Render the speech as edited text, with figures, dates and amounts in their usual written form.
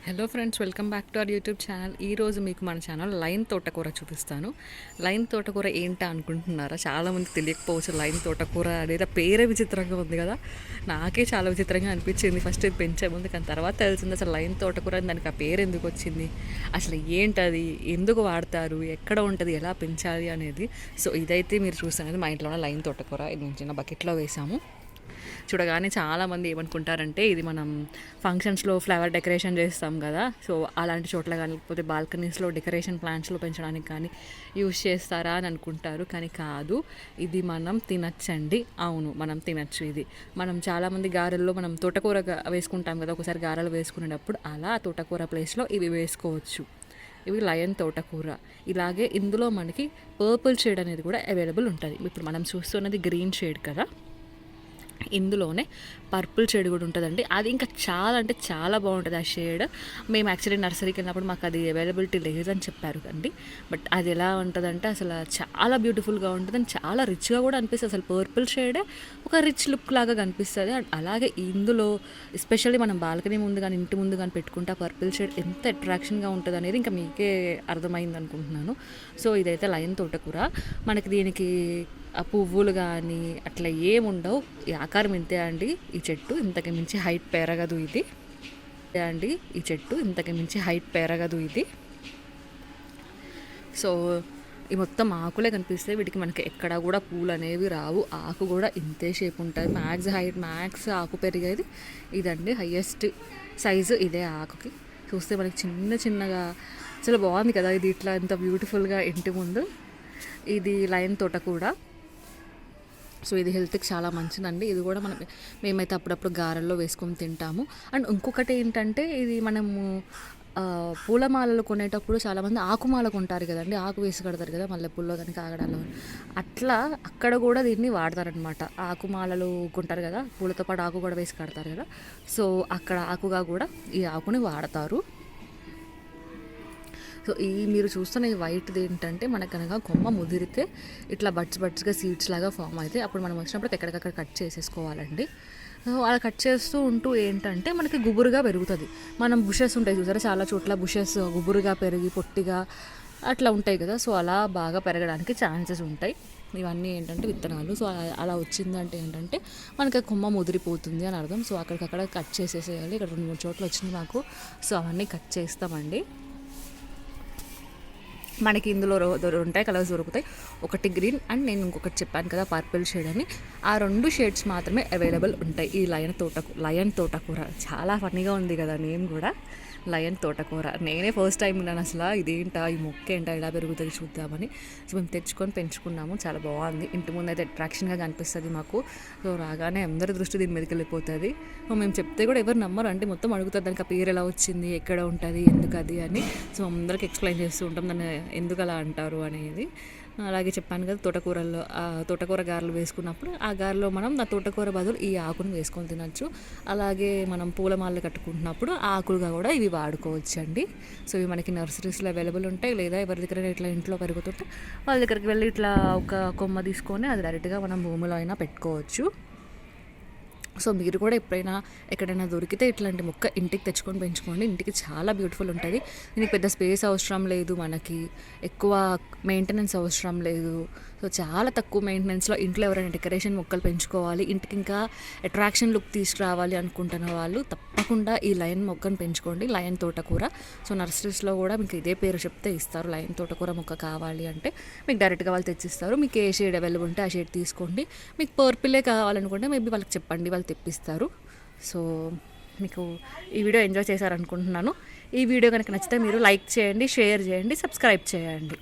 Hello friends, welcome back to our YouTube channel. ఈరోజు మీకు మన ఛానల్ లైన్ తోటకూర చూపిస్తాను. లైన్ తోటకూర ఏంటా అనుకుంటున్నారా? చాలామంది తెలియకపోవచ్చు. లైన్ తోటకూర అనేది పేరే విచిత్రంగా ఉంది కదా. నాకే చాలా విచిత్రంగా అనిపించింది ఫస్ట్ ఇది పెంచే ముందు, కానీ తర్వాత తెలిసింది అసలు లైన్ తోటకూర అని. దానికి ఆ పేరు ఎందుకు వచ్చింది, అసలు ఏంటది, ఎందుకు వాడతారు, ఎక్కడ ఉంటుంది, ఎలా పెంచాలి అనేది. సో ఇదైతే మీరు చూస్తున్నది మా ఇంట్లో ఉన్న లైన్ తోటకూర. ఇది నేను చిన్న బకెట్లో వేసాము. చూడగానే చాలామంది ఏమనుకుంటారంటే ఇది మనం ఫంక్షన్స్లో ఫ్లవర్ డెకరేషన్ చేస్తాం కదా, సో అలాంటి చోట్ల కానీ లేకపోతే బాల్కనీస్లో డెకరేషన్ ప్లాంట్స్లో పెంచడానికి కానీ యూజ్ చేస్తారా అని అనుకుంటారు. కానీ కాదు, ఇది మనం తినచ్చండి. అవును, మనం తినచ్చు. ఇది మనం చాలామంది గారెల్లో మనం తోటకూర వేసుకుంటాం కదా, ఒకసారి గారెలు వేసుకునేటప్పుడు అలా తోటకూర ప్లేస్లో ఇవి వేసుకోవచ్చు. ఇవి లయన్ తోటకూర. ఇలాగే ఇందులో మనకి పర్పుల్ షేడ్ అనేది కూడా అవైలబుల్ ఉంటుంది. ఇప్పుడు మనం చూస్తున్నది గ్రీన్ షేడ్ కదా, ఇందులోనే పర్పుల్ షేడ్ కూడా ఉంటుందండి. అది ఇంకా చాలా అంటే చాలా బాగుంటుంది ఆ షేడ్. మేము యాక్చువల్లీ నర్సరీకి వెళ్ళినప్పుడు మాకు అది అవైలబిలిటీ లేదని చెప్పారు కండి. బట్ అది ఎలా ఉంటుందంటే అసలు చాలా బ్యూటిఫుల్గా ఉంటుంది అండ్ చాలా రిచ్గా కూడా అనిపిస్తుంది. అసలు పర్పుల్ షేడే ఒక రిచ్ లుక్ లాగా కనిపిస్తుంది. అండ్ అలాగే ఇందులో ఎస్పెషల్లీ మనం బాల్కనీ ముందు కానీ ఇంటి ముందు కానీ పెట్టుకుంటే ఆ పర్పుల్ షేడ్ ఎంత అట్రాక్షన్గా ఉంటుంది అనేది ఇంకా మీకే అర్థమైంది అనుకుంటున్నాను. సో ఇదైతే లయన్ తోటకూర. మనకి దీనికి ఆ పువ్వులు కానీ అట్లా ఏముండవు. ఈ ఆకారం ఇంతే అండి. ఈ చెట్టు ఇంతకు మించి హైట్ పెరగదు. ఇది అండి, ఈ చెట్టు ఇంతకు మించి హైట్ పెరగదు ఇది. సో ఈ మొత్తం ఆకులే కనిపిస్తాయి. వీటికి మనకి ఎక్కడ కూడా పూలు అనేవి రావు. ఆకు కూడా ఇంతే షేప్ ఉంటుంది. మ్యాక్స్ ఆకు పెరిగేది ఇదండి. హయ్యెస్ట్ సైజు ఇదే ఆకుకి. చూస్తే మనకి చిన్న చిన్నగా చాలా బాగుంది కదా ఇది, ఇట్లా ఎంత బ్యూటిఫుల్గా ఇంటి ముందు. ఇది లయన్ తోటకూర. సో ఇది హెల్త్కి చాలా మంచిదండి. ఇది కూడా మేమైతే అప్పుడప్పుడు గారెల్లో వేసుకొని తింటాము. అండ్ ఇంకొకటి ఏంటంటే ఇది మనము పూలమాలలు కొనేటప్పుడు చాలామంది ఆకుమాల కొంటారు కదండి, ఆకు వేసి కడతారు కదా మల్లెపూల్లో కానీ కాగడాలో. అట్లా అక్కడ కూడా దీన్ని వాడతారనమాట. ఆకుమాలలు కొంటారు కదా, పూలతో పాటు ఆకు కూడా వేసి కడతారు కదా, సో అక్కడ ఆకుగా కూడా ఈ ఆకుని వాడతారు. సో ఈ మీరు చూస్తున్న ఈ వైట్ది ఏంటంటే మనకు కనుక కొమ్మ ముదిరితే ఇట్లా బడ్స్గా సీడ్స్ లాగా ఫామ్ అయితే అప్పుడు మనం వచ్చినప్పుడు ఎక్కడికక్కడ కట్ చేసేసుకోవాలండి. అలా కట్ చేస్తూ ఉంటూ ఏంటంటే మనకి గుబురుగా పెరుగుతుంది. మనం బుషెస్ ఉంటాయి చూసారా, చాలా చోట్ల బుషెస్ గుబురుగా పెరిగి పొట్టిగా అట్లా ఉంటాయి కదా, సో అలా బాగా పెరగడానికి ఛాన్సెస్ ఉంటాయి. ఇవన్నీ ఏంటంటే విత్తనాలు. సో అలా వచ్చిందంటే ఏంటంటే మనకి కొమ్మ ముదిరిపోతుంది అని అర్థం. సో అక్కడికక్కడ కట్ చేసేసేయాలి. ఇక్కడ 2-3 చోట్ల వచ్చింది మాకు, సో అవన్నీ కట్ చేస్తామండి. మనకి ఇందులో ఉంటాయి కలర్స్ దొరుకుతాయి. ఒకటి గ్రీన్ అండ్ నేను ఇంకొకటి చెప్పాను కదా పర్పుల్ షేడ్ అని. ఆ 2 షేడ్స్ మాత్రమే అవైలబుల్ ఉంటాయి ఈ లయన్ తోటకూర. చాలా ఫన్నీగా ఉంది కదా నేమ్ కూడా, లయన్ తోటకూర. నేనే ఫస్ట్ టైం ఉన్నాను అసలు ఇదేంటా, ఈ మొక్క ఏంటా, ఎలా పెరుగుతుంది చూద్దామని. సో మేము తెచ్చుకొని పెంచుకున్నాము. చాలా బాగుంది. ఇంటి ముందు అయితే అట్రాక్షన్గా కనిపిస్తుంది మాకు. సో రాగానే అందరి దృష్టి దీని మీదకి వెళ్ళిపోతుంది. సో మేము చెప్తే కూడా ఎవరు నమ్మరు, అంటే మొత్తం అడుగుతారు దానికి ఆ పేరు ఎలా వచ్చింది, ఎక్కడ ఉంటుంది, ఎందుకు అది అని. సో అందరికి ఎక్స్ప్లెయిన్ చేస్తూ ఉంటాం దాన్ని ఎందుకు అలా అంటారు అనేది. అలాగే చెప్పాను కదా తోటకూరల్లో తోటకూర గారెలు వేసుకున్నప్పుడు ఆ గారెలో మనం ఆ తోటకూర బదులు ఈ ఆకును వేసుకొని తినచ్చు. అలాగే మనం పూలమాలలు కట్టుకుంటున్నప్పుడు ఆకులుగా కూడా ఇవి వాడుకోవచ్చండి. సో ఇవి మనకి నర్సరీస్లో అవైలబుల్ ఉంటాయి. లేదా ఎవరి దగ్గర ఇట్లా ఇంట్లో పెరుగుతుంటే వాళ్ళ దగ్గరికి వెళ్ళి ఇట్లా ఒక కొమ్మ తీసుకొని అది డైరెక్ట్గా మనం భూమిలో అయినా పెట్టుకోవచ్చు. సో మీరు కూడా ఎప్పుడైనా ఎక్కడైనా దొరికితే ఇట్లాంటి మొక్క ఇంటికి తెచ్చుకొని పెంచుకోండి. ఇంటికి చాలా బ్యూటిఫుల్ ఉంటుంది. దీనికి పెద్ద స్పేస్ అవసరం లేదు, మనకి ఎక్కువ మెయింటెనెన్స్ అవసరం లేదు. సో చాలా తక్కువ మెయింటెనెన్స్లో ఇంట్లో ఎవరైనా డెకరేషన్ మొక్కలు పెంచుకోవాలి, ఇంటికి ఇంకా అట్రాక్షన్ లుక్ తీసుకురావాలి అనుకుంటున్న వాళ్ళు తప్పకుండా ఈ లయన్ మొక్కను పెంచుకోండి, లయన్ తోటకూర. సో నర్సరీస్లో కూడా మీకు ఇదే పేరు చెప్తే ఇస్తారు. లయన్ తోటకూర మొక్క కావాలి అంటే మీకు డైరెక్ట్గా వాళ్ళు తెచ్చిస్తారు. మీకు ఏ షేడ్ అవైలబుల్ ఉంటే ఆ షేడ్ తీసుకోండి. మీకు పర్పులే కావాలనుకుంటే మేబీ వాళ్ళకి చెప్పండి, వాళ్ళు తెప్పిస్తారు. సో మీకు ఈ వీడియో ఎంజాయ్ చేశారనుకుంటున్నాను. ఈ వీడియో కనుక నచ్చితే మీరు లైక్ చేయండి, షేర్ చేయండి, సబ్స్క్రైబ్ చేయండి.